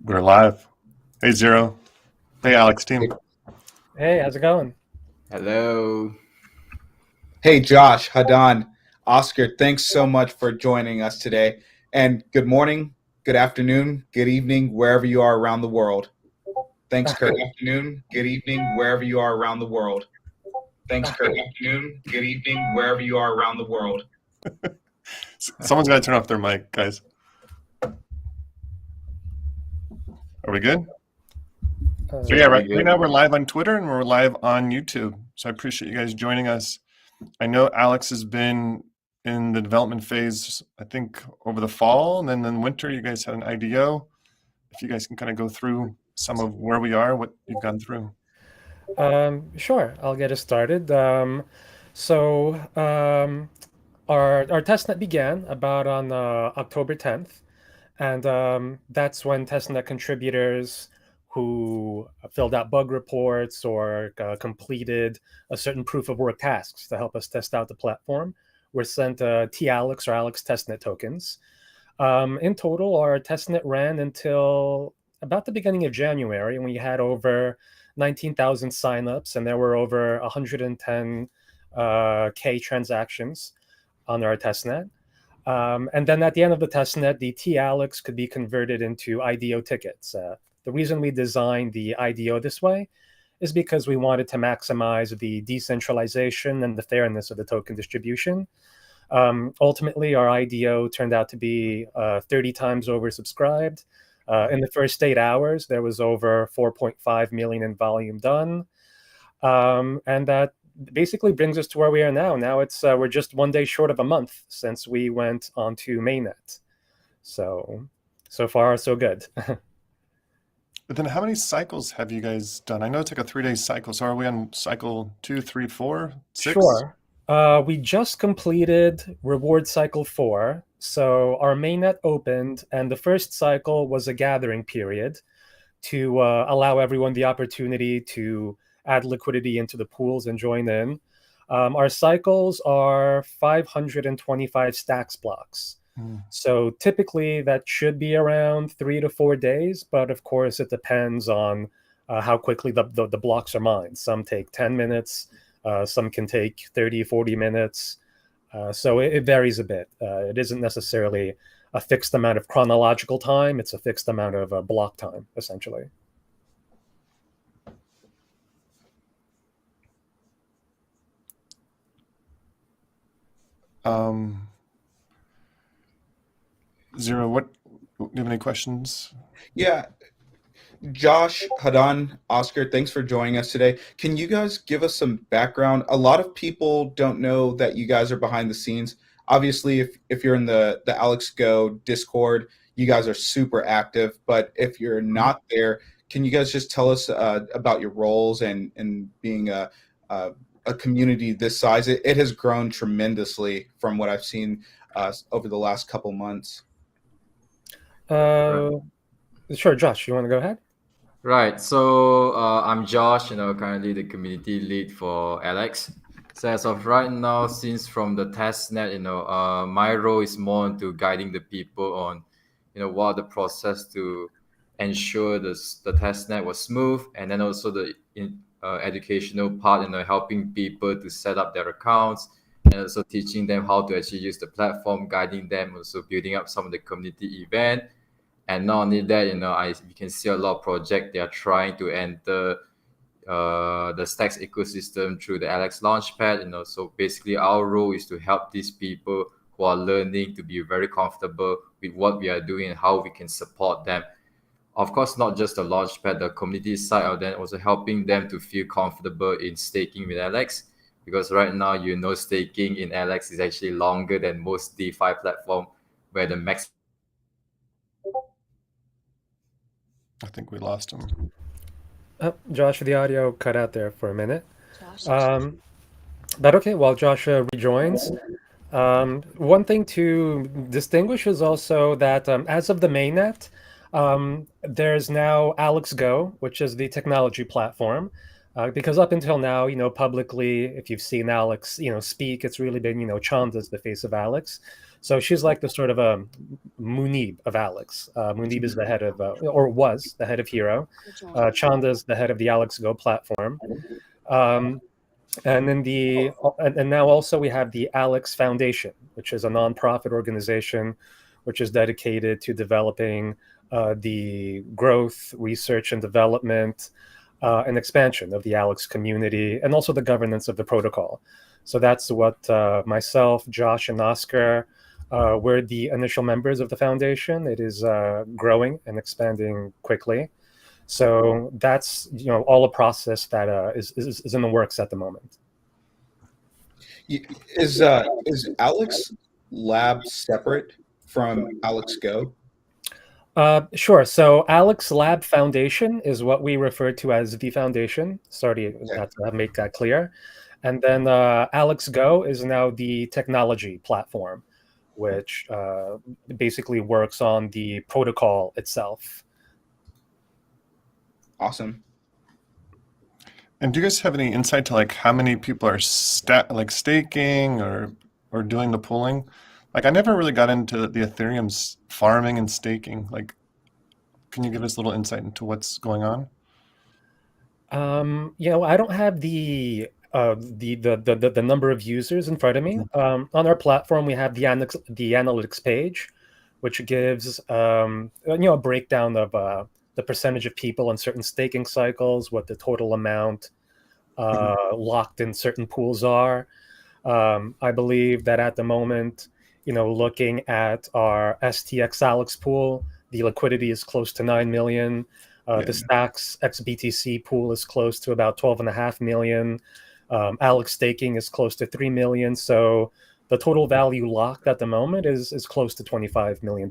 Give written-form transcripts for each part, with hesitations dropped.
We're live. Hey, Zero. Hey, Alex team. Hey, how's it going? Hello. Hey, Josh, Hadan, Oscar, thanks so much for joining us today. And good morning, good afternoon, good evening, wherever you are around the world. Thanks, Kurt. Good afternoon, good evening, wherever you are around the world. Thanks, Kurt. Good afternoon, good evening, wherever you are around the world. Someone's got to turn off their mic, guys. Are we good? So yeah, right now we're live on Twitter and we're live on YouTube. So I appreciate you guys joining us. I know Alex has been in the development phase, I think, over the fall, and then in winter you guys had an IDO. If you guys can kind of go through some of where we are, what you've gone through. Sure, I'll get us started. Our testnet began about on October 10th, and that's when testnet contributors who filled out bug reports or completed a certain proof of work tasks to help us test out the platform were sent T-Alex or Alex testnet tokens. In total, our testnet ran until about the beginning of January, and we had over 19,000 signups, and there were over 110 K transactions on our testnet. And then at the end of the testnet, the T-Alex could be converted into IDO tickets. The reason we designed the IDO this way is because we wanted to maximize the decentralization and the fairness of the token distribution. Ultimately, our IDO turned out to be 30 times oversubscribed. In the first 8 hours, there was over 4.5 million in volume done. And that basically brings us to where we are now. Now we're just 1 day short of a month since we went onto mainnet. So far, so good. But then how many cycles have you guys done? I know it's like a 3-day cycle. So are we on cycle 2, 3, 4, 6? Sure. We just completed reward cycle 4. So our mainnet opened, and the first cycle was a gathering period to allow everyone the opportunity to add liquidity into the pools and join in. Our cycles are 525 stacks blocks. So typically that should be around 3 to 4 days, but of course it depends on how quickly the blocks are mined. Some take 10 minutes, some can take 30, 40 minutes. So it varies a bit. It isn't necessarily a fixed amount of chronological time. It's a fixed amount of block time, essentially. Zero, do you have any questions? Yeah. Josh, Hadan, Oscar, thanks for joining us today. Can you guys give us some background? A lot of people don't know that you guys are behind the scenes. Obviously, if you're in the Alex Go Discord, you guys are super active. But if you're not there, can you guys just tell us about your roles and being a community this size? It has grown tremendously from what I've seen over the last couple months. Sure, Josh, you want to go ahead? Right. So I'm Josh, currently the community lead for Alex. So as of right now, since from the testnet, my role is more into guiding the people on, what are the process to ensure the testnet was smooth, and then also the educational part, helping people to set up their accounts, and also teaching them how to actually use the platform, guiding them, also building up some of the community event. And not only that, you can see a lot of projects they are trying to enter the Stacks ecosystem through the Alex Launchpad. So basically, our role is to help these people who are learning to be very comfortable with what we are doing and how we can support them. Of course, not just the Launchpad, the community side of them, also helping them to feel comfortable in staking with Alex. Because right now, staking in Alex is actually longer than most DeFi platform, where the max. I think we lost him. Josh, the audio cut out there for a minute. But okay, while Josh rejoins, one thing to distinguish is also that as of the mainnet, there's now Alex Go, which is the technology platform. Because up until now, publicly, if you've seen Alex, speak, it's really been, Chand as the face of Alex. So she's like the sort of a Munib of Alex. Munib is the head of, or was the head of Hero. Chanda's the head of the Alex Go platform. And now also we have the Alex Foundation, which is a nonprofit organization which is dedicated to developing the growth, research, and development and expansion of the Alex community, and also the governance of the protocol. So that's what myself, Josh, and Oscar we're the initial members of the foundation. It is growing and expanding quickly. So that's all a process that is in the works at the moment. Is Alex Lab separate from Alex Go? Sure. So Alex Lab Foundation is what we refer to as the foundation. Sorry to make that clear. And then Alex Go is now the technology platform, which basically works on the protocol itself. Awesome. And do you guys have any insight to like how many people are staking or doing the pooling? Like I never really got into the Ethereum's farming and staking. Like, can you give us a little insight into what's going on? I don't have the number of users in front of me. On our platform, we have the analytics page, which gives a breakdown of the percentage of people in certain staking cycles, what the total amount locked in certain pools are. I believe that at the moment, looking at our STX Alex pool, the liquidity is close to 9 million. The Stacks XBTC pool is close to about 12.5 million. Alex staking is close to 3 million. So the total value locked at the moment is close to $25 million.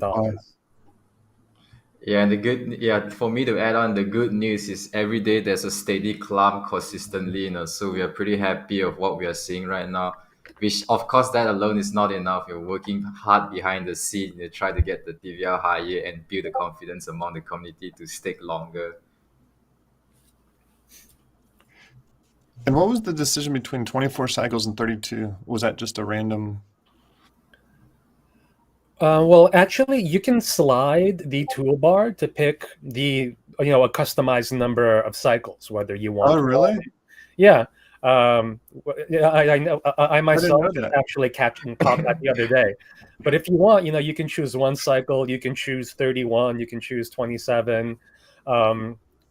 Yeah, and for me to add on, the good news is every day there's a steady climb consistently, so we are pretty happy of what we are seeing right now, which of course that alone is not enough. You're working hard behind the scene to try to get the TVL higher and build the confidence among the community to stake longer. And what was the decision between 24 cycles and 32? Was that just a random? Well, actually, you can slide the toolbar to pick a customized number of cycles, whether you want. Oh, really? Yeah. I know. I myself actually caught that the other day. But if you want, you can choose one cycle. You can choose 31. You can choose 27.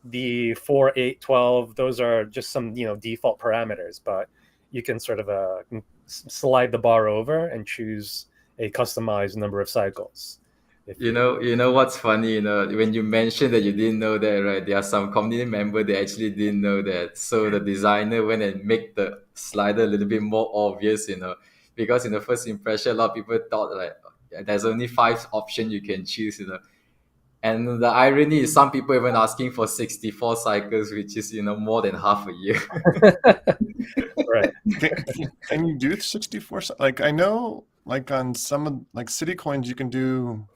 The 4, 8, 12. Those are just some default parameters. But you can sort of slide the bar over and choose a customized number of cycles. You know what's funny, when you mentioned that you didn't know that, right? There are some community members that actually didn't know that. So the designer went and make the slider a little bit more obvious, because in the first impression, a lot of people thought like there's only 5 options you can choose, And the irony is some people even asking for 64 cycles, which is, more than half a year. Right. Can you do 64? Like I know, like on some like city coins, you can do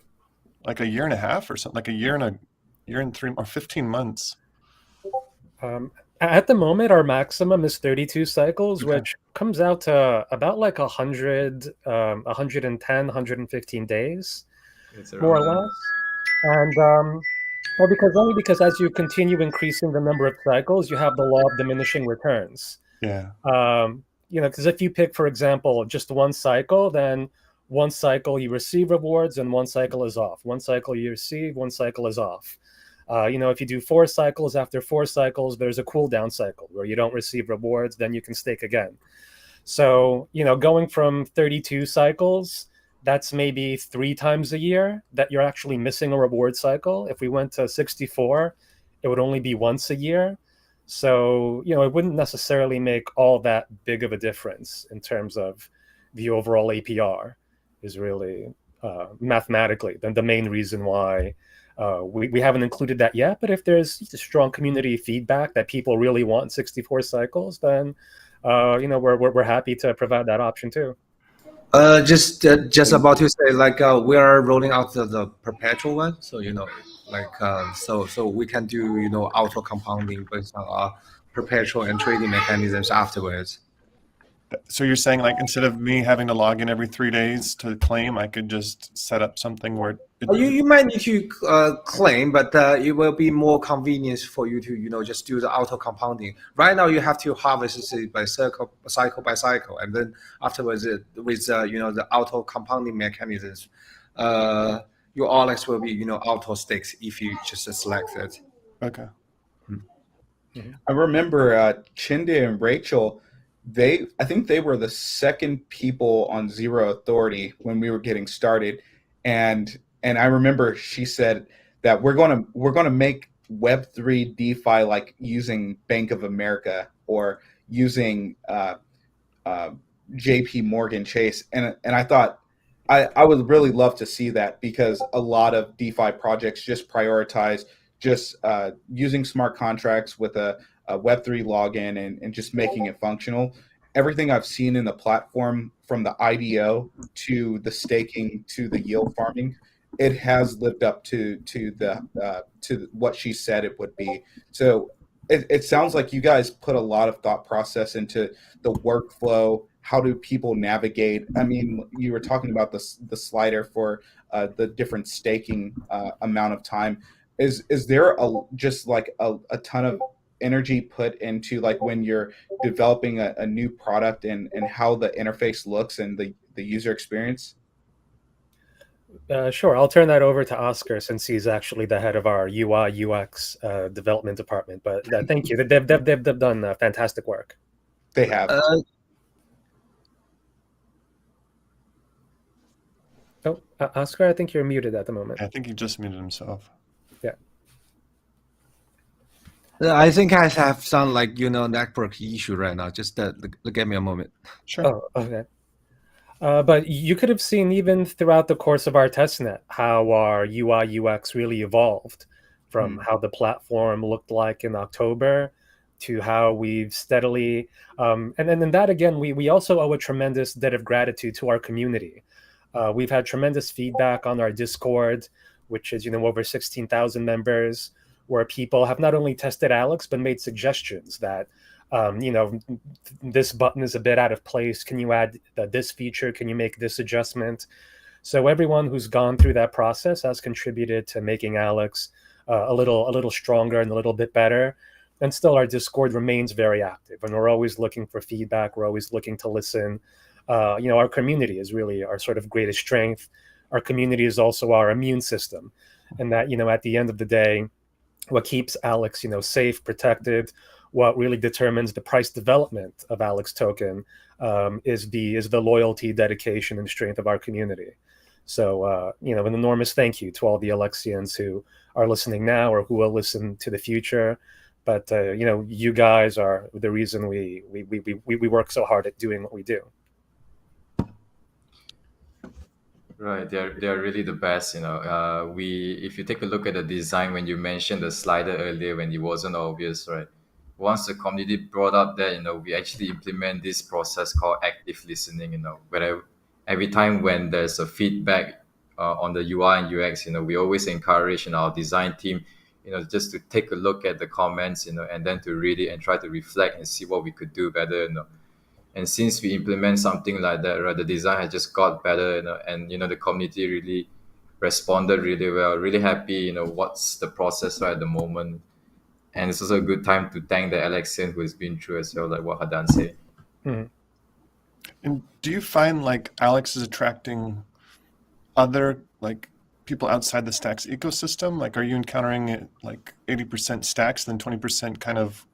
like a year and a half or something, like a year and 3 or 15 months. At the moment, our maximum is 32 cycles, which comes out to about like 100, 110, 115 days, more or less. And because as you continue increasing the number of cycles, you have the law of diminishing returns. Yeah. Because if you pick, for example, just one cycle, then one cycle you receive rewards and one cycle is off. One cycle you receive, one cycle is off. If you do 4 cycles, after 4 cycles, there's a cooldown cycle where you don't receive rewards, then you can stake again. So, going from 32 cycles, that's maybe 3 times a year that you're actually missing a reward cycle. If we went to 64, it would only be once a year. So, it wouldn't necessarily make all that big of a difference in terms of the overall APR is really mathematically the main reason why we haven't included that yet. But if there's strong community feedback that people really want 64 cycles, then, we're happy to provide that option too. Just about to say, like we are rolling out the perpetual one, so so we can do auto compounding based on our perpetual and trading mechanisms afterwards. So you're saying like instead of me having to log in every 3 days to claim, I could just set up something where You might need to claim, but it will be more convenient for you to just do the auto compounding. Right now, you have to harvest it by cycle by cycle, and then afterwards, with the auto compounding mechanisms, your Alex will be auto stakes if you just select it. Okay. I remember Chinde and Rachel. I think they were the second people on Zero Authority when we were getting started, and I remember she said that we're gonna make Web3 DeFi like using Bank of America or using JP Morgan Chase, and I thought I would really love to see that, because a lot of DeFi projects just prioritize just using smart contracts with a Web3 login and just making it functional. Everything I've seen in the platform, from the IDO to the staking to the yield farming, it has lived up to what she said it would be. So it sounds like you guys put a lot of thought process into the workflow. How do people navigate? I mean, you were talking about the slider for the different staking amount of time. Is there just like a ton of energy put into like when you're developing a new product and how the interface looks and the user experience? Sure, I'll turn that over to Oscar since he's actually the head of our UI UX development department. But thank you. They've done fantastic work. They have. Oscar, I think you're muted at the moment. I think he just muted himself. Yeah. I think I have some network issue right now. Just give me a moment. Sure. Oh, okay. But you could have seen even throughout the course of our testnet how our UI UX really evolved from how the platform looked like in October to how we've steadily and then that again we also owe a tremendous debt of gratitude to our community. We've had tremendous feedback on our Discord, which is over 16,000 members, where people have not only tested Alex but made suggestions that this button is a bit out of place. Can you add this feature? Can you make this adjustment? So everyone who's gone through that process has contributed to making Alex a little stronger and a little bit better. And still, our Discord remains very active, and we're always looking for feedback. We're always looking to listen. Our community is really our sort of greatest strength. Our community is also our immune system, and that at the end of the day, what keeps Alex safe, protected, what really determines the price development of Alex token is the loyalty, dedication, and strength of our community. So an enormous thank you to all the Alexians who are listening now or who will listen to the future. But you guys are the reason we work so hard at doing what we do. Right, they're really the best. If you take a look at the design, when you mentioned the slider earlier, when it wasn't obvious, right? Once the community brought up that we actually implement this process called active listening. Where every time when there's a feedback on the UI and UX, we always encourage our design team, just to take a look at the comments, and then to read it and try to reflect and see what we could do better. And since we implement something like that, right, the design has just got better, and the community really responded really well. Really happy, what's the process right at the moment. And it's also a good time to thank the Alexian who has been through as well, like what Hadan said. Mm-hmm. And do you find like Alex is attracting other like people outside the Stacks ecosystem? Like, are you encountering it like 80% Stacks, then 20% kind of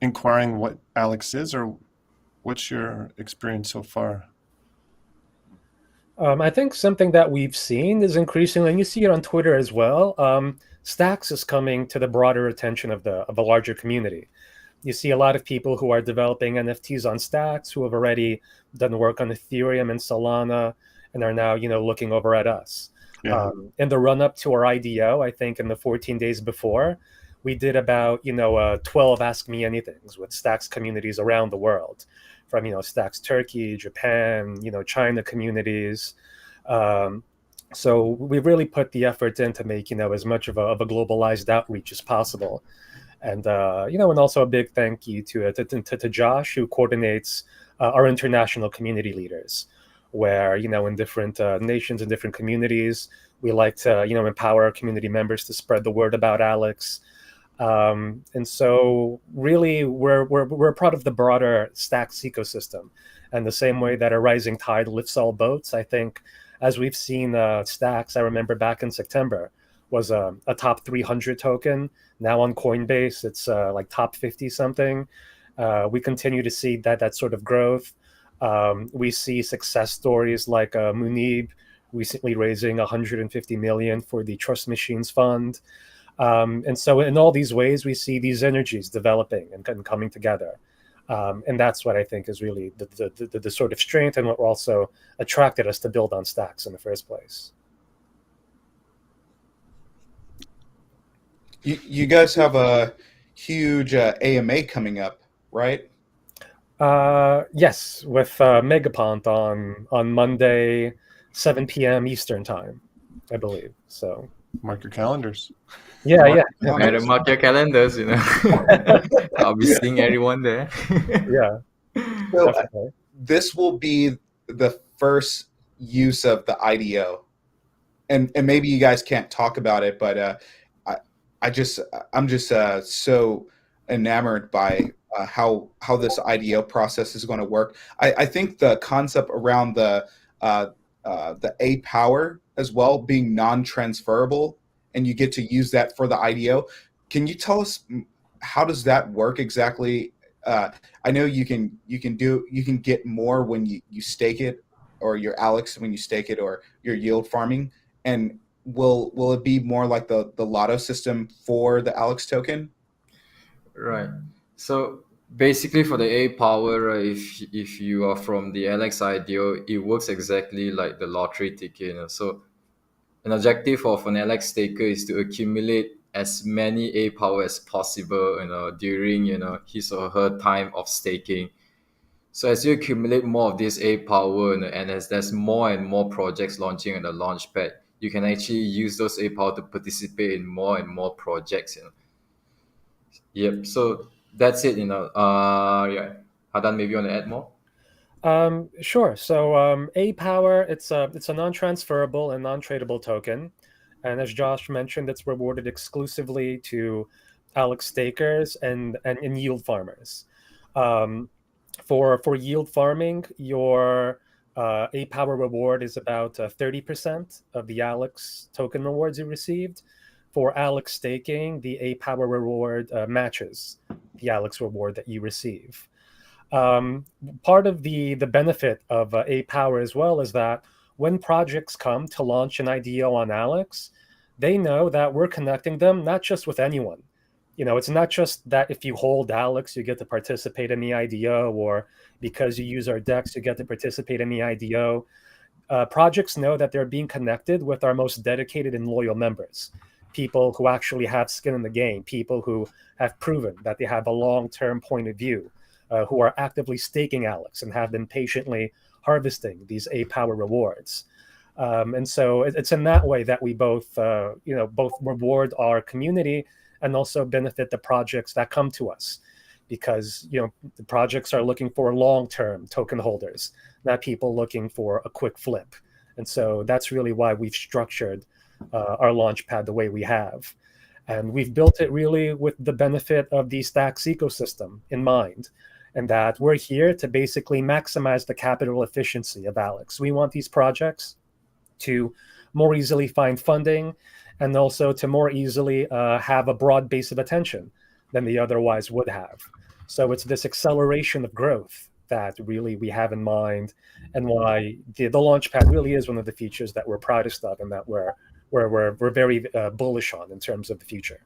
inquiring what Alex is, or what's your experience so far? I think something that we've seen is increasingly, and you see it on Twitter as well. Stacks is coming to the broader attention of the larger community. You see a lot of people who are developing NFTs on Stacks who have already done work on Ethereum and Solana and are now looking over at us. Yeah. In the run up to our IDO, I think in the 14 days before, we did about 12 Ask Me Anythings with Stacks communities around the world, from Stacks Turkey, Japan, China communities. So we've really put the effort in to make as much of a globalized outreach as possible. And and also a big thank you to Josh, who coordinates our international community leaders, where in different nations and different communities, we like to empower our community members to spread the word about Alex. And so really we're part of the broader Stacks ecosystem, and the same way that a rising tide lifts all boats. I think as we've seen Stacks, I remember back in September was a top 300 token. Now on Coinbase it's like top 50 something. We continue to see that sort of growth. We see success stories like Munib recently raising 150 million for the Trust Machines Fund. And so in all these ways, we see these energies developing and coming together. And that's what I think is really the sort of strength, and what also attracted us to build on Stacks in the first place. You guys have a huge AMA coming up, right? Yes, with Megapont on Monday, 7 p.m. Eastern time, I believe. So Mark your calendars. yeah. Better mark your calendars, I'll be seeing everyone there. Yeah. So Definitely. this will be the first use of the IDO, and maybe you guys can't talk about it, but I'm just so enamored by how this IDO process is going to work. I think the concept around the A power as well being non-transferable, and you get to use that for the IDO. Can you tell us how does that work exactly? I know you can get more when you stake it, or your Alex when you stake it, or your yield farming. And will it be more like the lotto system for the Alex token? Right. So basically for the A power, right, if you are from the Alex IDO, it works exactly like the lottery ticket. So an objective of an Alex staker is to accumulate as many A power as possible, during his or her time of staking. So as you accumulate more of this A power, and as there's more and more projects launching on the launchpad, you can actually use those A power to participate in more and more projects. Yep. So that's it. Yeah. Hadan, maybe you want to add more? Sure. So A power, it's a non-transferable and non-tradable token, and as Josh mentioned, it's rewarded exclusively to Alex stakers and yield farmers. For yield farming, your A power reward is about 30% of the Alex token rewards you received. For Alex staking, the A power reward matches the Alex reward that you receive. Part of the benefit of A power as well is that when projects come to launch an IDO on Alex, they know that we're connecting them not just with anyone. It's not just that if you hold Alex, you get to participate in the IDO, or because you use our DEX, you get to participate in the IDO. Projects know that they're being connected with our most dedicated and loyal members, people who actually have skin in the game, people who have proven that they have a long-term point of view, who are actively staking Alex and have been patiently harvesting these A power rewards. And so it's in that way that we both reward our community and also benefit the projects that come to us, because the projects are looking for long-term token holders, not people looking for a quick flip. And so that's really why we've structured our launchpad the way we have. And we've built it really with the benefit of the Stacks ecosystem in mind, and that we're here to basically maximize the capital efficiency of Alex. We want these projects to more easily find funding, and also to more easily have a broad base of attention than they otherwise would have. So it's this acceleration of growth that really we have in mind, and why the Launchpad really is one of the features that we're proudest of, and that we're very bullish on in terms of the future.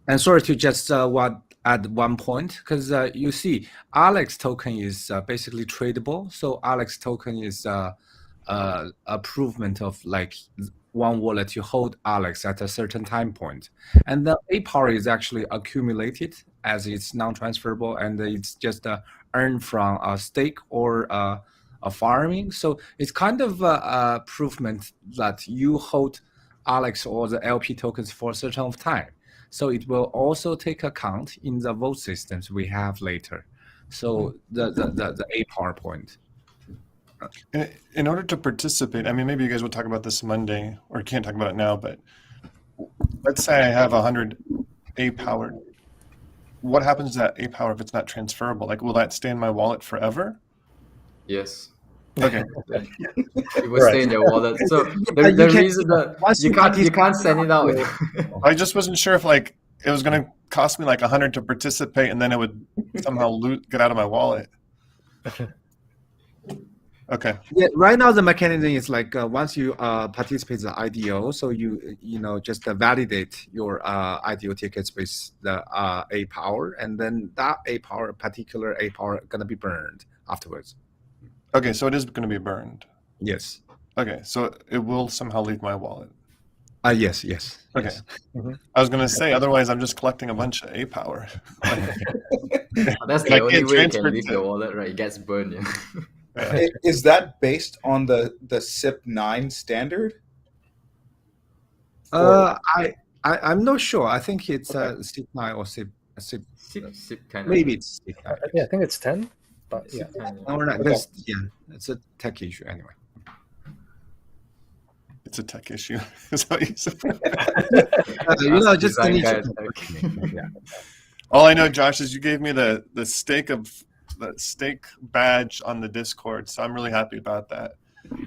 And sorry to just add one point, because you see, Alex token is basically tradable. So Alex token is a provement of like one wallet you hold Alex at a certain time point, and the A power is actually accumulated as it's non-transferable, and it's just earned from a stake or a farming. So it's kind of a provement that you hold Alex or the LP tokens for a certain time. So it will also take account in the vote systems we have later. So the A PowerPoint. In order to participate, I mean, maybe you guys will talk about this Monday, or can't talk about it now, but let's say I have 100 A power. What happens to that A power if it's not transferable? Like, will that stay in my wallet forever? Yes. Okay. It will stay in your wallet. So But the you can- reason that once you you can't send it out. I just wasn't sure if like it was going to cost me like 100 to participate, and then it would somehow get out of my wallet. Okay. Yeah, right now the mechanism is like once you participate in the IDO, so you just validate your IDO tickets with the A power, and then that particular A power gonna be burned afterwards. Okay, so it is going to be burned. Yes. Okay, so it will somehow leave my wallet. Yes. Okay. Yes. I was going to say, otherwise I'm just collecting a bunch of A power. That's And I the only can't way you transfer can leave to- your wallet, right? It gets burned. Yeah. Is that based on the SIP9 standard? I'm not sure. I think it's Okay. SIP9 or SIP. Sip kind Maybe it's SIP9. Yeah, I think it's 10. But yeah. All right. Okay. It's a tech issue anyway. It's a tech issue. Is that what you said? Just Design need guy to. Yeah. All I know, Josh, is you gave me the stake badge on the Discord, so I'm really happy about that.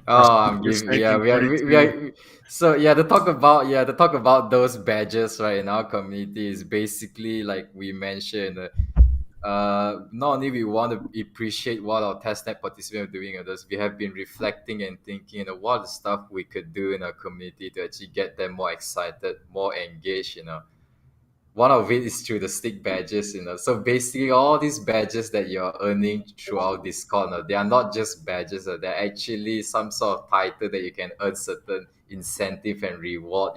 Oh, I'm You're giving, yeah, staking we are. So yeah, to talk about those badges, right, in our community is basically like we mentioned. Not only we want to appreciate what our testnet participants are doing others, we have been reflecting and thinking, what the stuff we could do in our community to actually get them more excited, more engaged. One of it is through the stick badges. So basically, all these badges that you're earning through our Discord, they are not just badges. They're actually some sort of title that you can earn certain incentive and reward.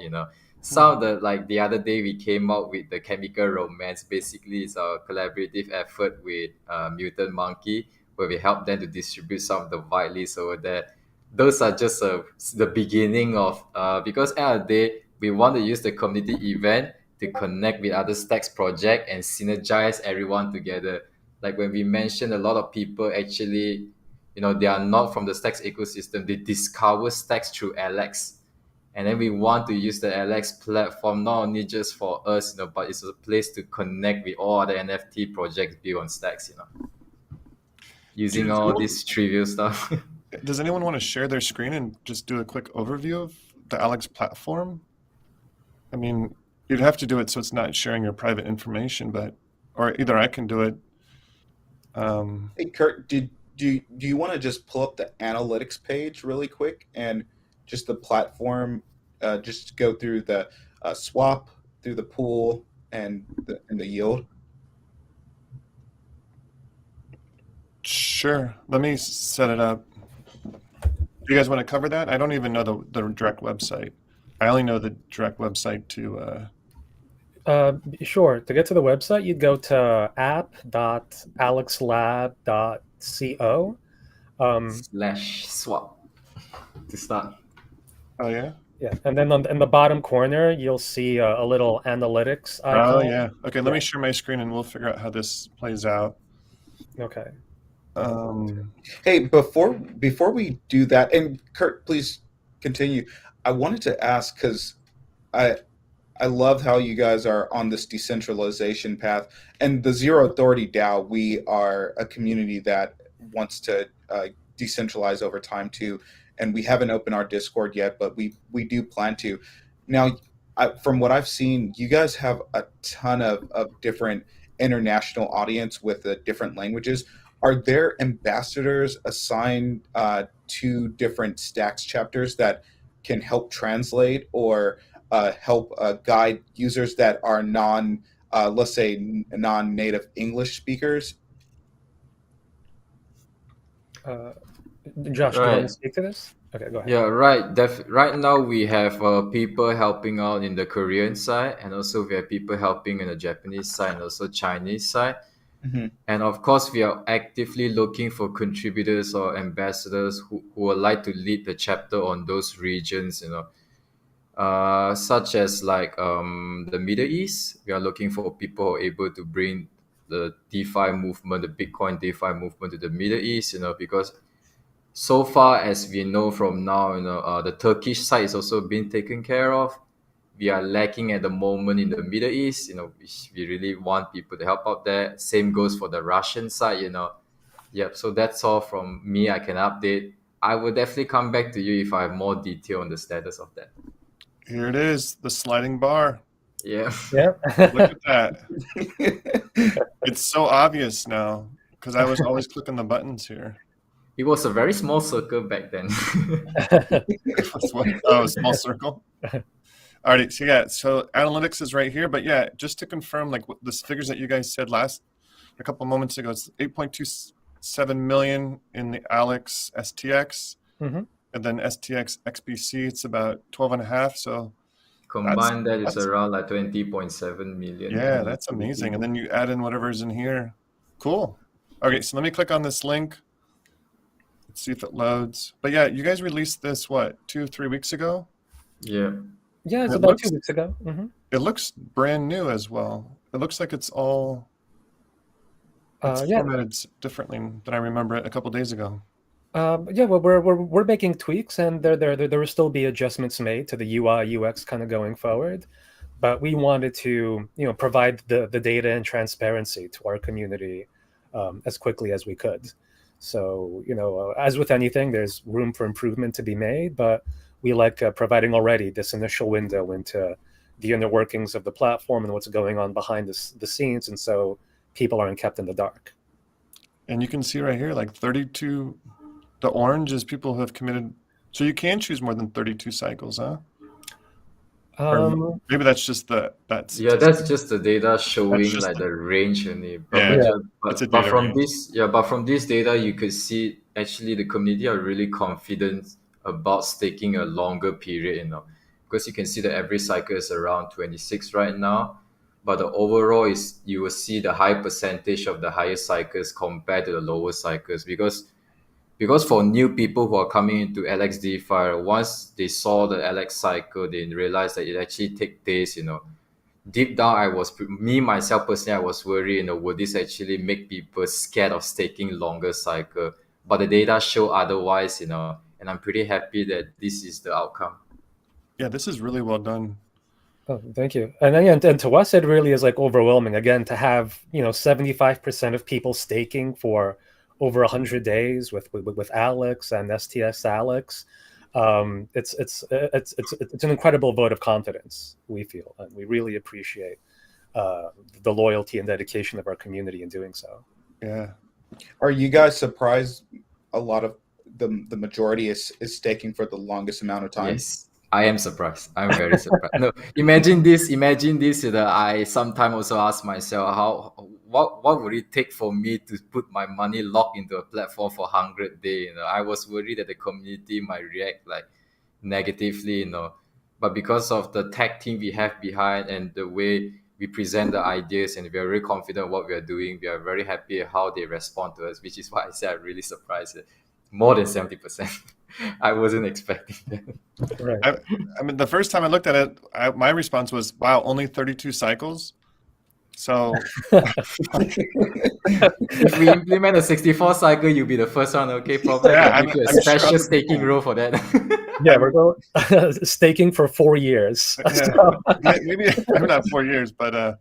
Some of the other day we came out with the Chemical Romance. Basically, it's a collaborative effort with Mutant Monkey, where we help them to distribute some of the whitelists over there. Those are just the beginning of because at the end of the day, we want to use the community event to connect with other Stacks project and synergize everyone together. Like when we mentioned, a lot of people actually, they are not from the Stacks ecosystem. They discover Stacks through Alex. And then we want to use the Alex platform not only just for us, but it's a place to connect with all other NFT projects built on Stacks, using Does all anyone- this trivial stuff. Does anyone want to share their screen and just do a quick overview of the Alex platform? I mean, you'd have to do it so it's not sharing your private information, or either I can do it. Hey, Kurt, do you want to just pull up the analytics page really quick and just the platform, just go through the swap, through the pool, and the yield? Sure. Let me set it up. Do you guys want to cover that? I don't even know the direct website. I only know the direct website to. Sure. To get to the website, you'd go to app.alexlab.co. /swap to start. Oh yeah. Yeah, and then in the bottom corner, you'll see a little analytics icon. Oh yeah. Okay. Let me share my screen and we'll figure out how this plays out. Okay. Hey, before we do that, and Kurt, please continue. I wanted to ask because I love how you guys are on this decentralization path, and the Zero Authority DAO. We are a community that wants to decentralize over time too, and we haven't opened our Discord yet, but we do plan to. Now, from what I've seen, you guys have a ton of different international audience with different languages. Are there ambassadors assigned to different Stacks chapters that can help translate or help guide users that are let's say, non-native English speakers? Josh, do you want Right. to speak to this? Okay, go ahead. Yeah, right. Right now we have people helping out in the Korean side, and also we have people helping in the Japanese side and also Chinese side. Mm-hmm. And of course, we are actively looking for contributors or ambassadors who would like to lead the chapter on those regions. such as like the Middle East. We are looking for people who are able to bring the DeFi movement, the Bitcoin DeFi movement to the Middle East, because so far as we know from now, the Turkish side is also being taken care of. We are lacking at the moment in the Middle East, which we really want people to help out there. Same goes for the Russian side. Yep. So that's all from me. I can update. I will definitely come back to you if I have more detail on the status of that. Here it is, the sliding bar. Yeah. Yeah. Look at that. It's so obvious now because I was always clicking the buttons here. It was a very small circle back then. Oh, a small circle. Alrighty, so yeah, so analytics is right here, but yeah, just to confirm, like the figures that you guys said a couple moments ago, it's 8.27 million in the Alex STX, Mhm. and then STX XBC, it's about 12 and a half. So Combined, that is that's- around like 20.7 million. yeah, that's amazing. And then you add in whatever's in here. Cool. Okay, so let me click on this link. Let's see if it loads. But yeah, you guys released this, what, 2-3 weeks ago? Yeah. Yeah, it's It about looks- 2 weeks ago. Hmm. It looks brand new as well. It looks like it's all it's Yeah. formatted differently than I remember it a couple days ago. Yeah, well, we're making tweaks, and there will still be adjustments made to the UI UX kind of going forward. But we wanted to provide the data and transparency to our community as quickly as we could. So as with anything, there's room for improvement to be made, but we like providing already this initial window into the inner workings of the platform and what's going on behind the scenes, and so people aren't kept in the dark. And you can see right here, like 32, the orange is people who have committed. So you can choose more than 32 cycles, huh? Or maybe that's just that's Yeah, that's just the data showing just like the range only. Yeah. It's a But data from range. this data, you could see actually the community are really confident about staking a longer period, because you can see the average cycle is around 26 right now. But the overall is you will see the high percentage of the higher cycles compared to the lower cycles because for new people who are coming into Alex DeFi, once they saw the Alex cycle, they realized that it actually take days. Deep down, myself personally, I was worried. Would this actually make people scared of staking longer cycle? But the data show otherwise. And I'm pretty happy that this is the outcome. Yeah, this is really well done. Oh, thank you. And then, and to us, it really is like overwhelming again to have 75% of people staking for over 100 days with Alex and STS Alex. It's an incredible vote of confidence, we feel, and we really appreciate the loyalty and dedication of our community in doing so. Yeah. Are you guys surprised a lot of the majority is staking for the longest amount of time? Yes, I am surprised. I'm very surprised. No, imagine this. I sometimes also ask myself what would it take for me to put my money locked into a platform for 100 days? I was worried that the community might react like negatively, but because of the tech team we have behind and the way we present the ideas and we are very confident what we are doing, we are very happy how they respond to us, which is why I say I'm really surprised. More than 70%. I wasn't expecting that. Right. I mean, the first time I looked at it, my response was, "Wow, only 32 cycles." So If we implement a 64 cycle, you'll be the first one. Okay, probably Yeah, I'll give you a I'm sure special other staking people- role for that. Yeah, we're going staking for 4 years. yeah, maybe not 4 years, but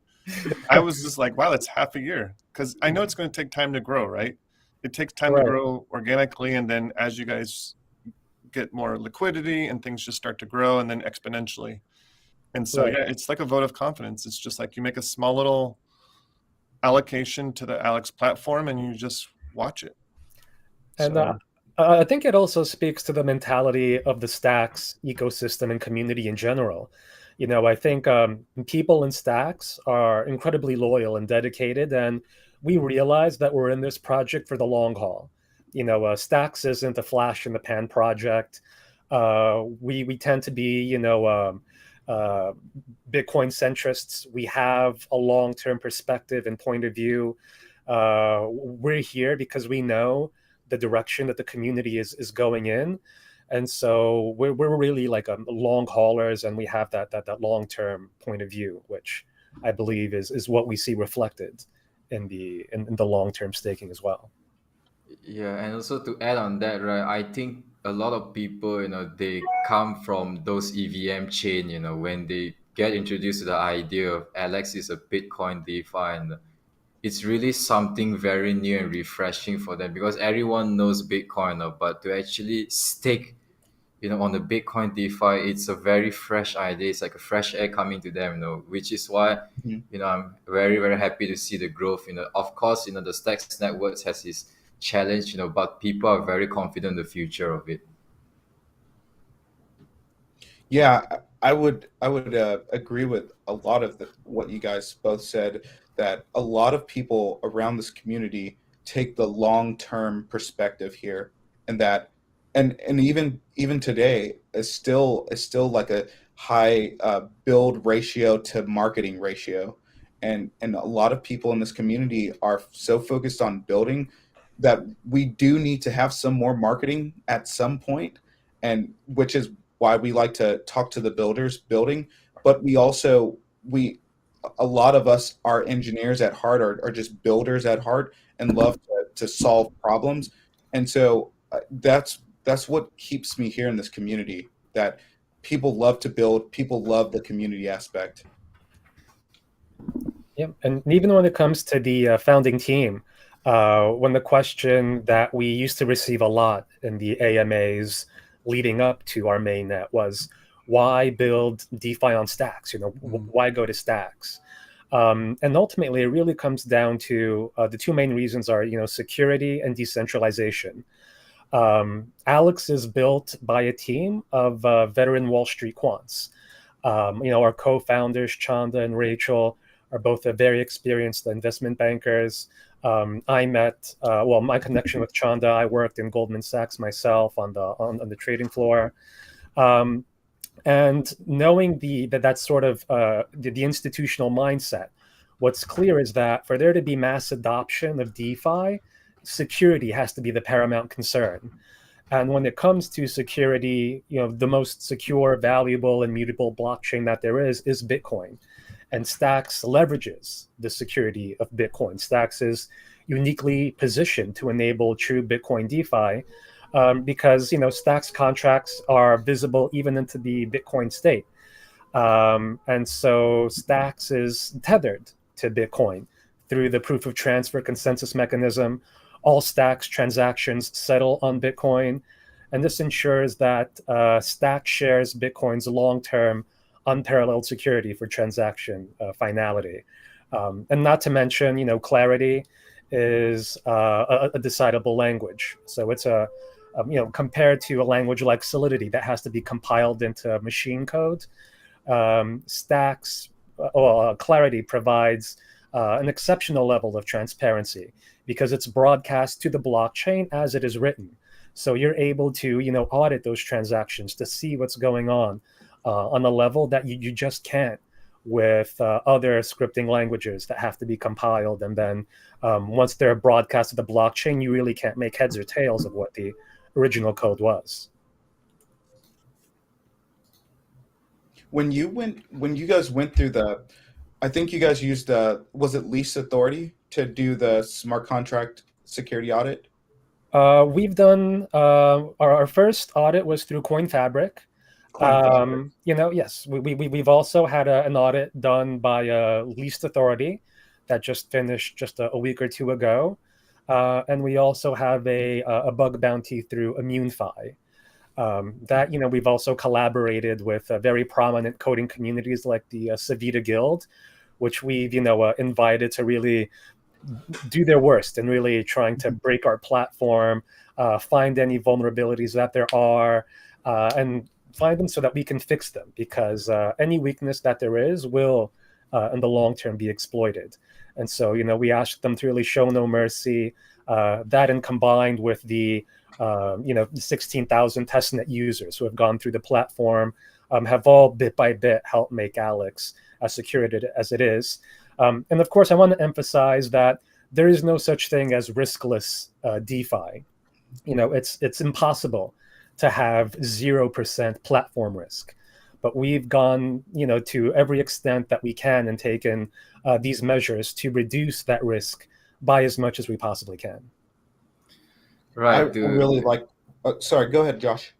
I was just like, wow, that's half a year. Because I know it's going to take time to grow, right? It takes time Right. to grow organically, and then as you guys get more liquidity and things just start to grow, and then exponentially. And so, Right. yeah, it's like a vote of confidence. It's just like you make a small little allocation to the Alex platform, and you just watch it. And So, I think it also speaks to the mentality of the Stacks ecosystem and community in general. I think people in Stacks are incredibly loyal and dedicated, and we realize that we're in this project for the long haul. Stacks isn't a flash in the pan project. We tend to be, Bitcoin centrists. We have a long-term perspective and point of view. We're here because we know the direction that the community is going in. And so we're really like long haulers, and we have that long-term point of view, which I believe is what we see reflected in the long-term staking as well. Yeah, and also to add on that, right, I think a lot of people, they come from those EVM chain, when they get introduced to the idea of Alex is a Bitcoin DeFi, and it's really something very new and refreshing for them because everyone knows Bitcoin, but to actually stake, on the Bitcoin DeFi, it's a very fresh idea. It's like a fresh air coming to them, which is why, I'm very, very happy to see the growth. Of course, the Stacks Networks has its challenge, but people are very confident in the future of it. Yeah, I would agree with a lot of what you guys both said, that a lot of people around this community take the long-term perspective here, and that and even today is still like a high build ratio to marketing ratio, and a lot of people in this community are so focused on building that we do need to have some more marketing at some point, and which is why we like to talk to the builders building. But we a lot of us are engineers at heart, are just builders at heart, and love to solve problems. And so that's what keeps me here in this community, that people love to build, people love the community aspect. Yeah, and even when it comes to the founding team, when the question that we used to receive a lot in the AMAs leading up to our mainnet was, why build DeFi on Stacks? Why go to Stacks? And ultimately, it really comes down to the two main reasons are, security and decentralization. Alex is built by a team of veteran Wall Street quants. Our co-founders, Chanda and Rachel, are both very experienced investment bankers. I met, my connection with Chanda, I worked in Goldman Sachs myself on the trading floor. And knowing that's sort of the institutional mindset, what's clear is that for there to be mass adoption of DeFi, security has to be the paramount concern. And when it comes to security, the most secure, valuable, and mutable blockchain that there is Bitcoin. And Stacks leverages the security of Bitcoin. Stacks is uniquely positioned to enable true Bitcoin DeFi because, Stacks contracts are visible even into the Bitcoin state. And so Stacks is tethered to Bitcoin through the proof of transfer consensus mechanism. All Stacks transactions settle on Bitcoin. And this ensures that Stacks shares Bitcoin's long-term unparalleled security for transaction finality. And not to mention, clarity is a decidable language. So it's compared to a language like Solidity that has to be compiled into machine code, Stacks clarity provides an exceptional level of transparency because it's broadcast to the blockchain as it is written. So you're able to, audit those transactions to see what's going on a level that you just can't with other scripting languages that have to be compiled. And then once they're broadcast to the blockchain, you really can't make heads or tails of what the original code was. When you guys went through I think you guys used was it Lease Authority to do the smart contract security audit? We've done our first audit was through CoinFabric. Yes, we've also had an audit done by Leased Authority that just finished just a week or two ago, and we also have a bug bounty through ImmuneFi. That we've also collaborated with very prominent coding communities like the Savita Guild, which we've invited to really do their worst and really trying to break our platform, find any vulnerabilities that there are, and find them so that we can fix them, because any weakness that there is will in the long term be exploited. And so we ask them to really show no mercy. That, and combined with the 16,000 testnet users who have gone through the platform, have all bit by bit helped make Alex as secure as it is. And of course, I want to emphasize that there is no such thing as riskless DeFi. It's impossible to have 0% platform risk. But we've gone, to every extent that we can and taken these measures to reduce that risk by as much as we possibly can. Right. I really like. Sorry, go ahead, Josh.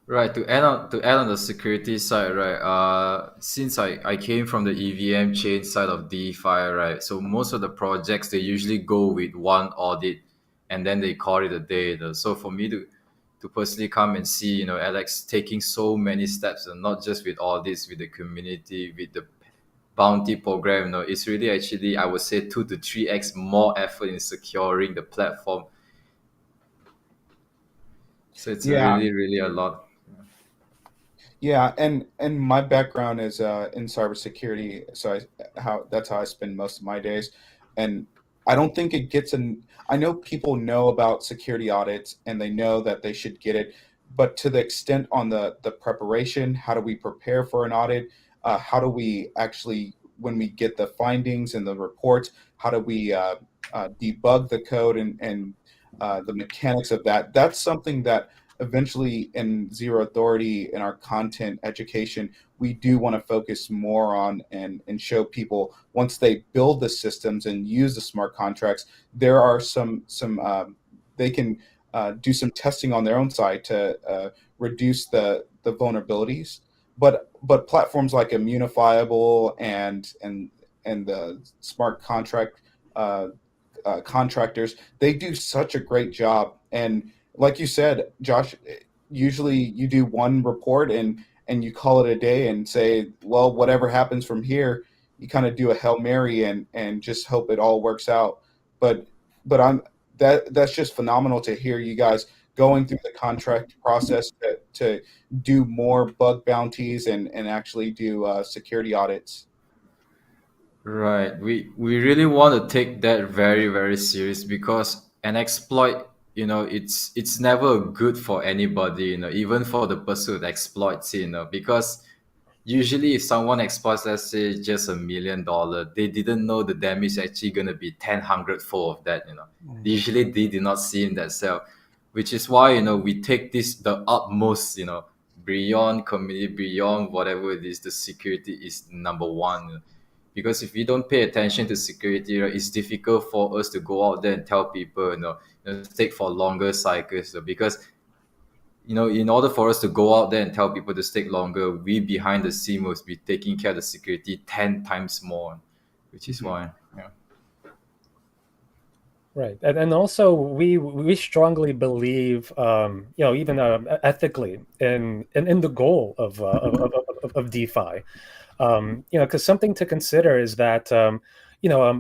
Right, to add on the security side, right? Since I came from the EVM chain side of DeFi, right? So most of the projects, they usually go with one audit, and then they call it a day. So for me to personally come and see, Alex taking so many steps, and not just with audits, with the community, with the bounty program, it's really actually, I would say, 2 to 3x more effort in securing the platform. So it's really, really a lot. Yeah, and my background is in cybersecurity, so that's how I spend most of my days. And I don't think it gets an. I know people know about security audits and they know that they should get it, but to the extent on the preparation, how do we prepare for an audit? How do we actually, when we get the findings and the reports, how do we debug the code and the mechanics of that? That's something that eventually in Zero Authority in our content education, we do want to focus more on and show people once they build the systems and use the smart contracts, there are some they can do some testing on their own side to reduce the vulnerabilities. But platforms like Immunifiable and the smart contract contractors, they do such a great job. And like you said, Josh, usually you do one report and you call it a day and say, well, whatever happens from here, you kind of do a Hail Mary and just hope it all works out. But that's just phenomenal to hear you guys going through the contract process to do more bug bounties and actually do security audits. Right. We really want to take that very, very serious, because an exploit, it's never good for anybody, even for the person who exploits it, because usually if someone exploits, let's say, just $1 million, they didn't know the damage is actually going to be 10 100-fold of that. Usually they did not see in that cell, which is why, we take this the utmost, beyond community, beyond whatever it is, the security is number one. Because if we don't pay attention to security, right, it's difficult for us to go out there and tell people, take for longer cycles. Because in order for us to go out there and tell people to stake longer, we behind the scene must be taking care of the security 10 times more, which is why. Yeah. Right, and also we strongly believe, even ethically in the goal of DeFi, because something to consider is that,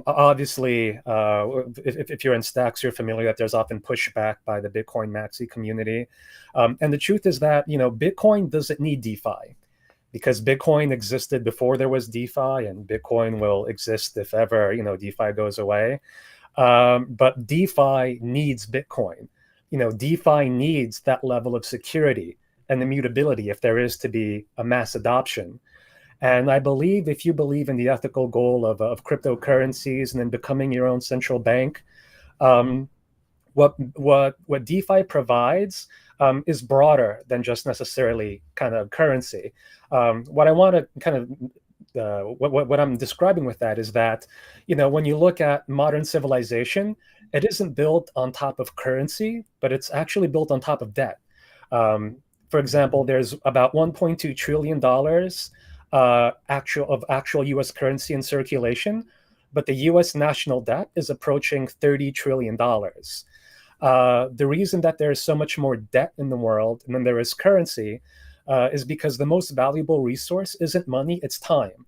obviously, if you're in Stacks, you're familiar that there's often pushback by the Bitcoin maxi community, and the truth is that Bitcoin doesn't need DeFi, because Bitcoin existed before there was DeFi, and Bitcoin will exist if ever DeFi goes away. But DeFi needs Bitcoin. DeFi needs that level of security and immutability if there is to be a mass adoption. And I believe if you believe in the ethical goal of cryptocurrencies and then becoming your own central bank, what DeFi provides is broader than just necessarily kind of currency. What I want to kind of what I'm describing with that is that, when you look at modern civilization, it isn't built on top of currency, but it's actually built on top of debt. For example, there's about $1.2 trillion actual U.S. currency in circulation, but the U.S. national debt is approaching $30 trillion. The reason that there is so much more debt in the world than there is currency is because the most valuable resource isn't money, it's time.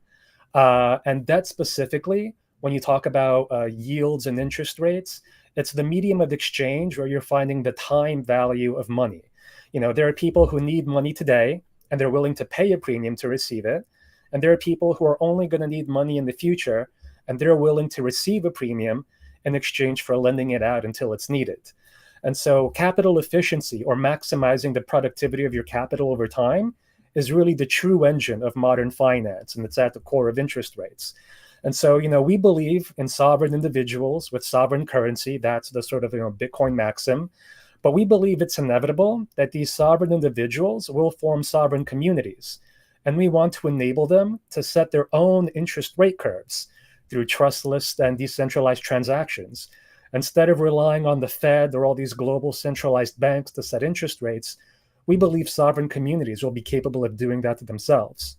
And debt specifically, when you talk about yields and interest rates, it's the medium of exchange where you're finding the time value of money. There are people who need money today and they're willing to pay a premium to receive it. And there are people who are only going to need money in the future and they're willing to receive a premium in exchange for lending it out until it's needed. And so capital efficiency, or maximizing the productivity of your capital over time, is really the true engine of modern finance, and it's at the core of interest rates. And so, we believe in sovereign individuals with sovereign currency. That's the sort of Bitcoin maxim. But we believe it's inevitable that these sovereign individuals will form sovereign communities, and we want to enable them to set their own interest rate curves through trustless and decentralized transactions. Instead of relying on the Fed or all these global centralized banks to set interest rates, we believe sovereign communities will be capable of doing that to themselves.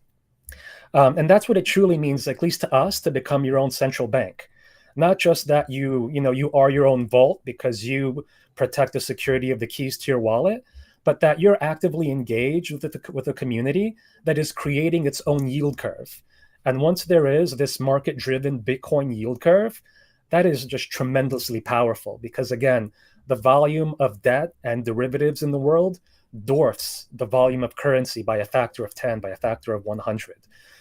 And that's what it truly means, at least to us, to become your own central bank. Not just that you are your own vault because you protect the security of the keys to your wallet, but that you're actively engaged with a community that is creating its own yield curve. And once there is this market-driven Bitcoin yield curve, that is just tremendously powerful because, again, the volume of debt and derivatives in the world dwarfs the volume of currency by a factor of 10, by a factor of 100.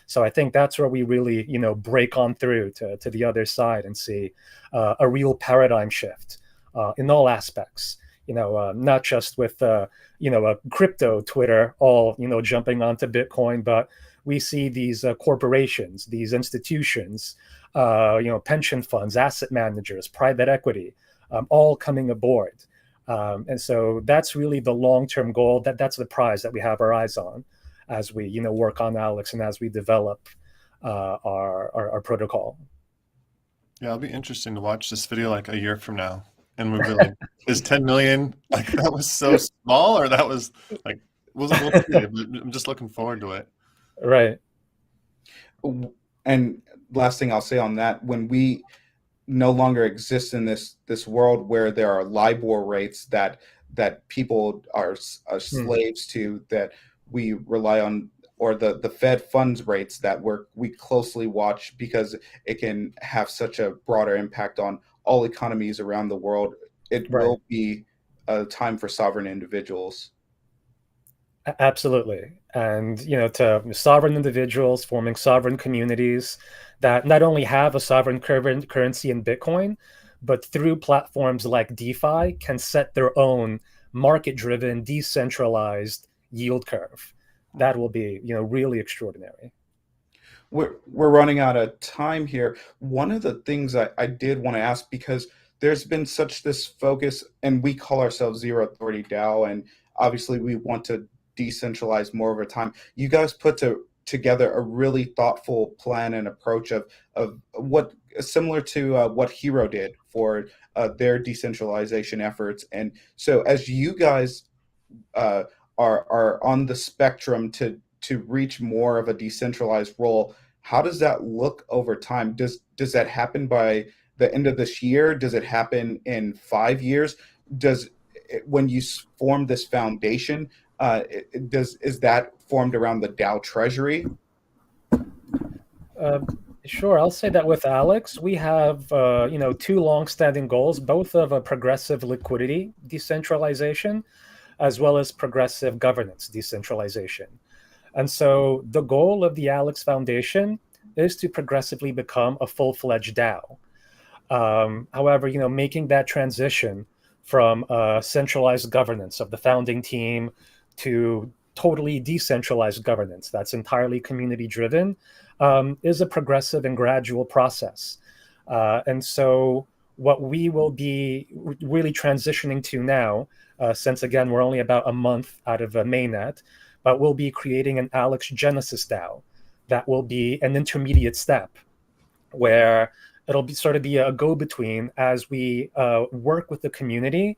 So I think that's where we really, break on through to the other side and see a real paradigm shift in all aspects. Not just with a crypto Twitter all jumping onto Bitcoin, but we see these corporations, these institutions, pension funds, asset managers, private equity, all coming aboard. And so that's really the long-term goal. That's the prize that we have our eyes on as we work on Alex and as we develop our protocol. Yeah, it'll be interesting to watch this video like a year from now, and we'll be like, "Is 10 million like that was so small, or that was like we'll see." I'm just looking forward to it. Right. And last thing I'll say on that, when we no longer exist in this world where there are LIBOR rates that people are slaves to, that we rely on, or the Fed funds rates that we closely watch because it can have such a broader impact on all economies around the world. It will be a time for sovereign individuals. Absolutely. And, to sovereign individuals forming sovereign communities that not only have a sovereign currency in Bitcoin, but through platforms like DeFi can set their own market-driven, decentralized yield curve. That will be, really extraordinary. We're running out of time here. One of the things I did want to ask, because there's been such this focus, and we call ourselves Zero Authority DAO, and obviously we want to decentralize more over time. You guys put together a really thoughtful plan and approach of what similar to what Hero did for their decentralization efforts. And so as you guys are on the spectrum to reach more of a decentralized role, how does that look over time? Does that happen by the end of this year? Does it happen in 5 years? When you form this foundation, is that formed around the DAO treasury? Sure. I'll say that with Alex, we have two long-standing goals, both of a progressive liquidity decentralization, as well as progressive governance decentralization. And so the goal of the Alex Foundation is to progressively become a full-fledged DAO. However, making that transition from centralized governance of the founding team to totally decentralized governance that's entirely community-driven is a progressive and gradual process. And so what we will be really transitioning to now, since again, we're only about a month out of mainnet, but we'll be creating an Alex Genesis DAO that will be an intermediate step where it'll be sort of be a go-between as we work with the community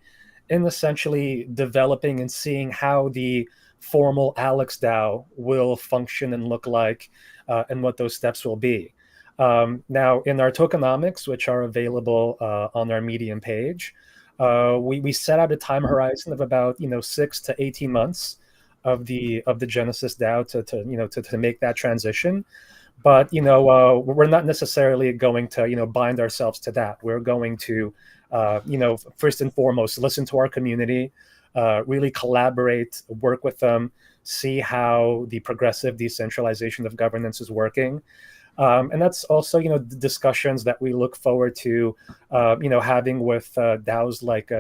in essentially developing and seeing how the formal Alex DAO will function and look like, and what those steps will be. Now, in our tokenomics, which are available on our Medium page, we set out a time horizon of about 6 to 18 months of the Genesis DAO to make that transition. But we're not necessarily going to bind ourselves to that. We're going to first and foremost listen to our community, really collaborate, work with them, see how the progressive decentralization of governance is working. And that's also, the discussions that we look forward to, having with DAOs like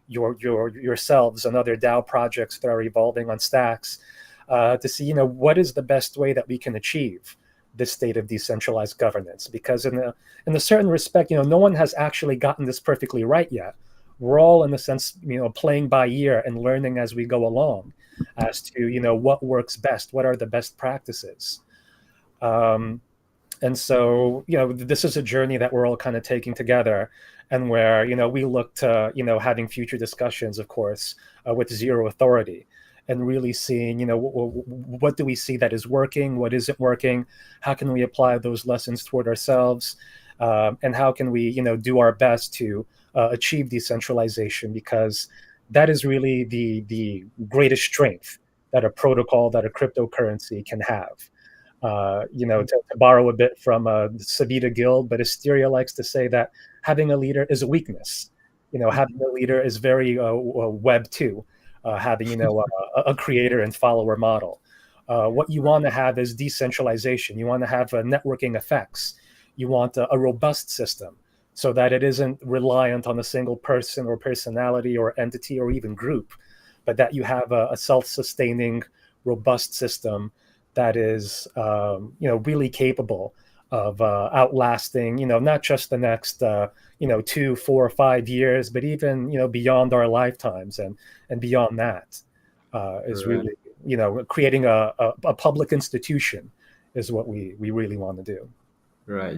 yourselves and other DAO projects that are evolving on Stacks, to see, what is the best way that we can achieve this state of decentralized governance. Because in a certain respect, no one has actually gotten this perfectly right yet. we're all in a sense, playing by ear and learning as we go along as to, what works best, what are the best practices. And so, this is a journey that we're all kind of taking together, and where, we look to, having future discussions, of course, with Zero Authority, and really seeing, what do we see that is working, what isn't working, how can we apply those lessons toward ourselves, and how can we, do our best to achieve decentralization, because that is really the greatest strength that a protocol, that a cryptocurrency can have. To borrow a bit from Sabita Guild, but Asteria likes to say that having a leader is a weakness. Having a leader is very Web 2, having, a creator and follower model. What you want to have is decentralization. You want to have networking effects. You want a robust system so that it isn't reliant on a single person or personality or entity or even group, but that you have a self-sustaining, robust system that is, really capable of outlasting, not just the next, 2, 4, 5 years, but even, beyond our lifetimes and beyond that, is really, creating a public institution is what we really want to do. Right.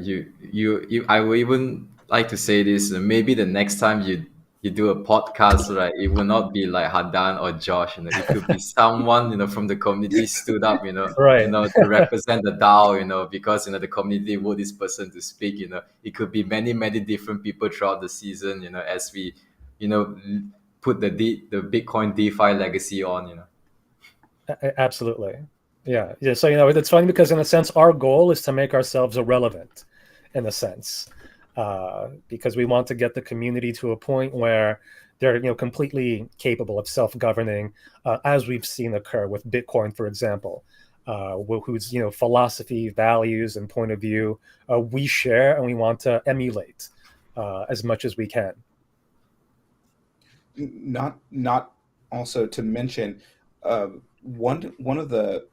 I would even like to say this. Maybe the next time you do a podcast, right, it will not be like Hadan or Josh. It could be someone from the community stood up, Right. to represent the DAO, because the community vote this person to speak. It could be many different people throughout the season. As we, put the Bitcoin DeFi legacy on. Absolutely. Yeah. So, it's funny because in a sense, our goal is to make ourselves irrelevant, in a sense, because we want to get the community to a point where they're, completely capable of self-governing, as we've seen occur with Bitcoin, for example, whose, philosophy, values, and point of view we share and we want to emulate as much as we can. Not also to mention, one of the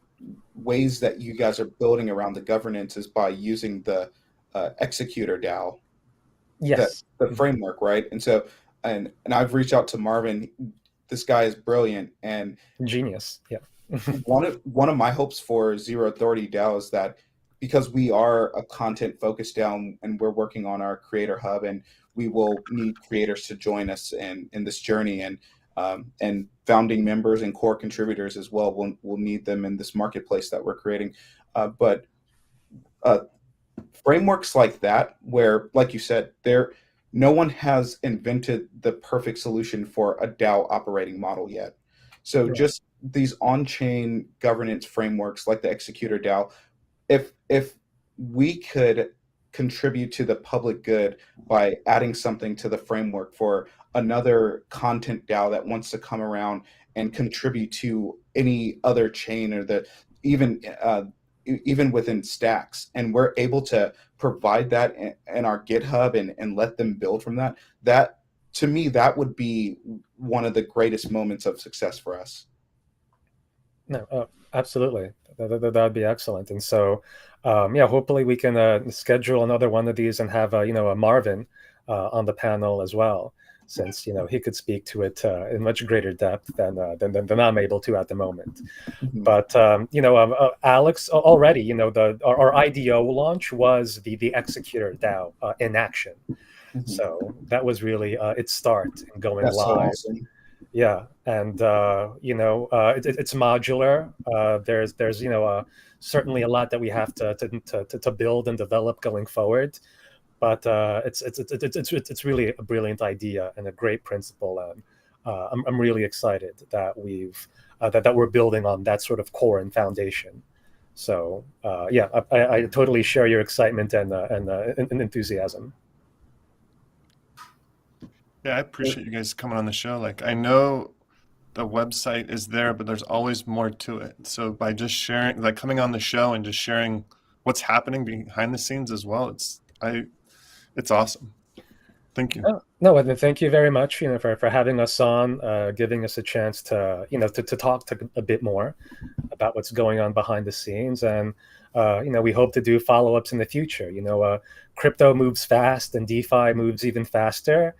ways that you guys are building around the governance is by using the executor DAO, Yes. the framework, right? And so, and I've reached out to Marvin. This guy is brilliant and Genius. Yeah. one of my hopes for Zero Authority DAO is that, because we are a content focused DAO and we're working on our creator hub, and we will need creators to join us in this journey, and founding members and core contributors as well. We'll need them in this marketplace that we're creating. But frameworks like that, where, like you said, no one has invented the perfect solution for a DAO operating model yet. So Right. just these on-chain governance frameworks like the Executor DAO, if we could contribute to the public good by adding something to the framework for another content DAO that wants to come around and contribute to any other chain, or even within stacks, and we're able to provide that in our GitHub and let them build from that to me, that would be one of the greatest moments of success for us. No, absolutely. That would be excellent. And so, hopefully we can schedule another one of these and have, a Marvin on the panel as well, since, he could speak to it in much greater depth than I'm able to at the moment. Mhm. But, Alex, already, our IDO launch was the Executor DAO in action. Mhm. So that was really its start in going That's so live. awesome. Yeah, and it's modular. There's certainly a lot that we have to build and develop going forward, but it's really a brilliant idea and a great principle, and I'm really excited that we're building on that sort of core and foundation. So I totally share your excitement and enthusiasm. Yeah, I appreciate you guys coming on the show. Like, I know the website is there, but there's always more to it. So by just sharing, like coming on the show and just sharing what's happening behind the scenes as well, it's awesome. Thank you. No, and thank you very much, for having us on, giving us a chance to, to talk a bit more about what's going on behind the scenes. And, we hope to do follow-ups in the future. Crypto moves fast and DeFi moves even faster.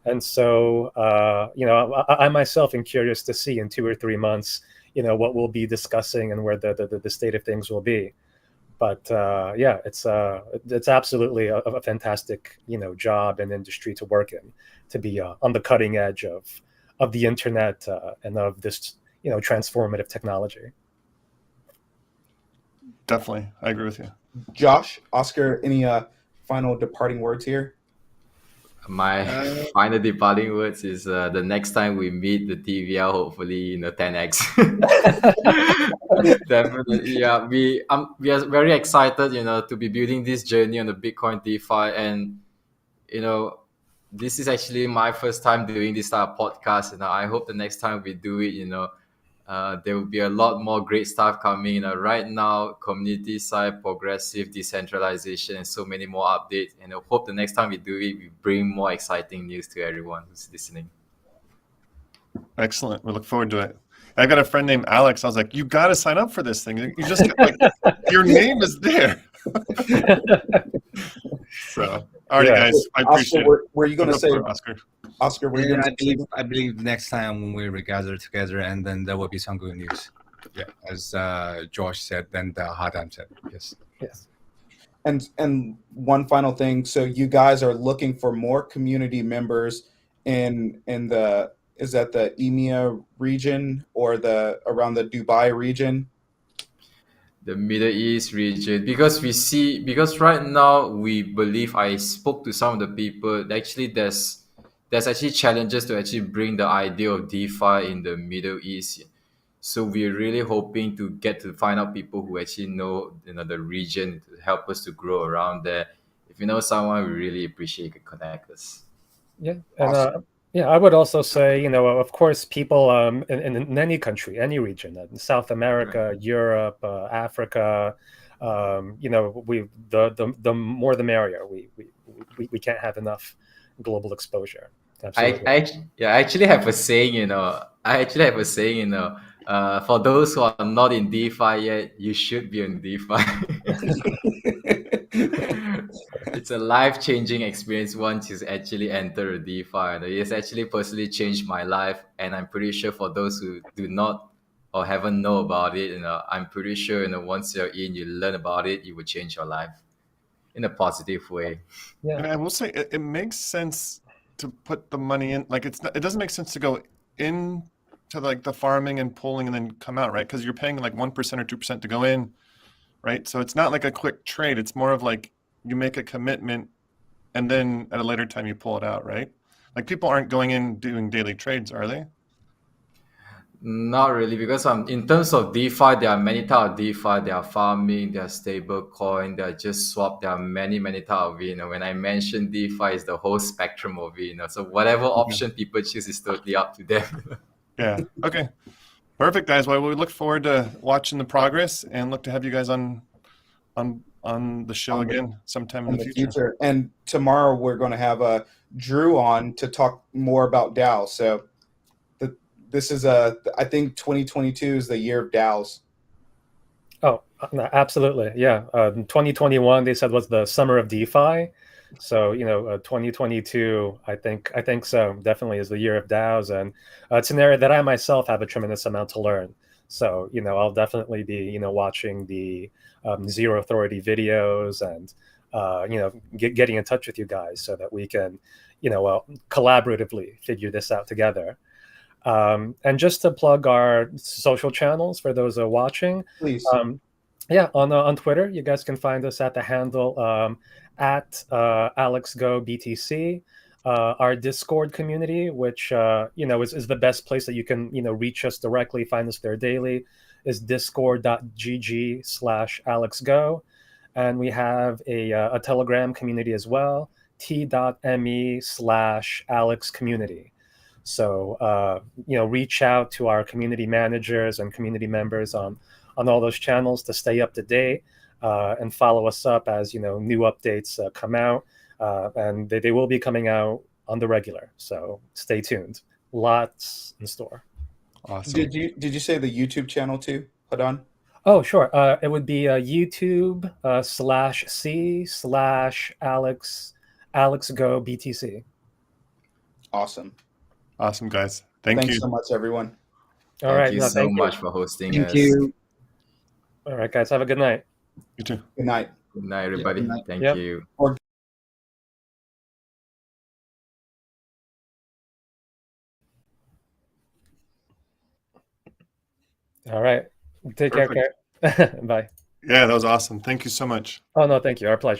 And so, I myself am curious to see in 2 or 3 months, what we'll be discussing and where the state of things will be. But it's absolutely a fantastic, job and industry to work in, to be on the cutting edge of the internet and of this, transformative technology. Definitely, I agree with you. Josh, Oscar, any final departing words here? My final departing words is the next time we meet the TVL, hopefully 10x. Definitely, yeah. We are very excited, to be building this journey on the Bitcoin DeFi, and this is actually my first time doing this type of podcast. I hope the next time we do it, there will be a lot more great stuff coming. Right now, community side, progressive, decentralization, and so many more updates. And I hope the next time we do it, we bring more exciting news to everyone who's listening. Excellent. We look forward to it. I got a friend named Alex. I was like, you got to sign up for this thing. You just your name is there. So, all right, guys. I appreciate Oscar, it. were you going to say, Oscar? Oscar, were you going to say? I believe next time when we regather together, and then there will be some good news. Yeah, as Josh said, and Hadan said. Yes. Yes. And one final thing. So you guys are looking for more community members in the EMEA region or around the Dubai region? The Middle East region, because right now we believe, I spoke to some of the people, actually there's actually challenges to actually bring the idea of DeFi in the Middle East. So we're really hoping to get to find out people who actually know the region to help us to grow around there. If you know someone, we really appreciate you can connect us. Yeah, and Awesome. I would also say, of course, people in any country, any region, South America, Europe, Africa, the more the merrier. We can't have enough global exposure. Absolutely. I actually have a saying, for those who are not in DeFi yet, you should be in DeFi. It's a life-changing experience once you actually enter a DeFi. It's actually personally changed my life, and I'm pretty sure for those who do not or haven't know about it, I'm pretty sure once you're in, you learn about it, it will change your life in a positive way. Yeah. And I will say it makes sense to put the money in. Like it doesn't make sense to go in to like the farming and pulling and then come out, right? Because you're paying like 1% or 2% to go in, right? So it's not like a quick trade. It's more of like you make a commitment and then at a later time you pull it out, right? Like people aren't going in doing daily trades, are they? Not really, because in terms of DeFi, there are many types of DeFi. There are farming, there are stable coin, there are just swap. There are many types of it. When I mention DeFi, it's the whole spectrum of it. So whatever option people choose is totally up to them. Yeah. Okay. Perfect, guys. Well, we look forward to watching the progress and look to have you guys on the show again sometime in the future. And tomorrow we're going to have Drew on to talk more about DAO. So this is I think 2022 is the year of DAOs. Oh, absolutely. Yeah. 2021, they said, was the summer of DeFi. So, 2022, I think so. Definitely is the year of DAOs. And it's an area that I myself have a tremendous amount to learn. So, I'll definitely be, watching the Zero Authority videos and, getting in touch with you guys so that we can, collaboratively figure this out together. And just to plug our social channels for those who are watching, Please. On Twitter, you guys can find us at the handle at AlexGoBTC. Our Discord community, which is the best place that you can reach us directly, find us there daily, is discord.gg/AlexGo, and we have a Telegram community as well, t.me/AlexCommunity. So, reach out to our community managers and community members on all those channels to stay up to date and follow us up as, new updates come out. And they will be coming out on the regular. So stay tuned. Lots in store. Awesome. Did you say the YouTube channel too, Hadan? Oh, sure. It would be YouTube /c/AlexGoBTC. Awesome. Awesome, guys. Thank Thanks you. so much, everyone. All right. Thank you No, so much for hosting Thank us. you. All right, guys. Have a good night. You too. Good night. Good night, everybody. good night. Thank Yep. you. All right. Take care. Perfect. Bye. Yeah, that was awesome. Thank you so much. Oh, no, thank you. Our pleasure.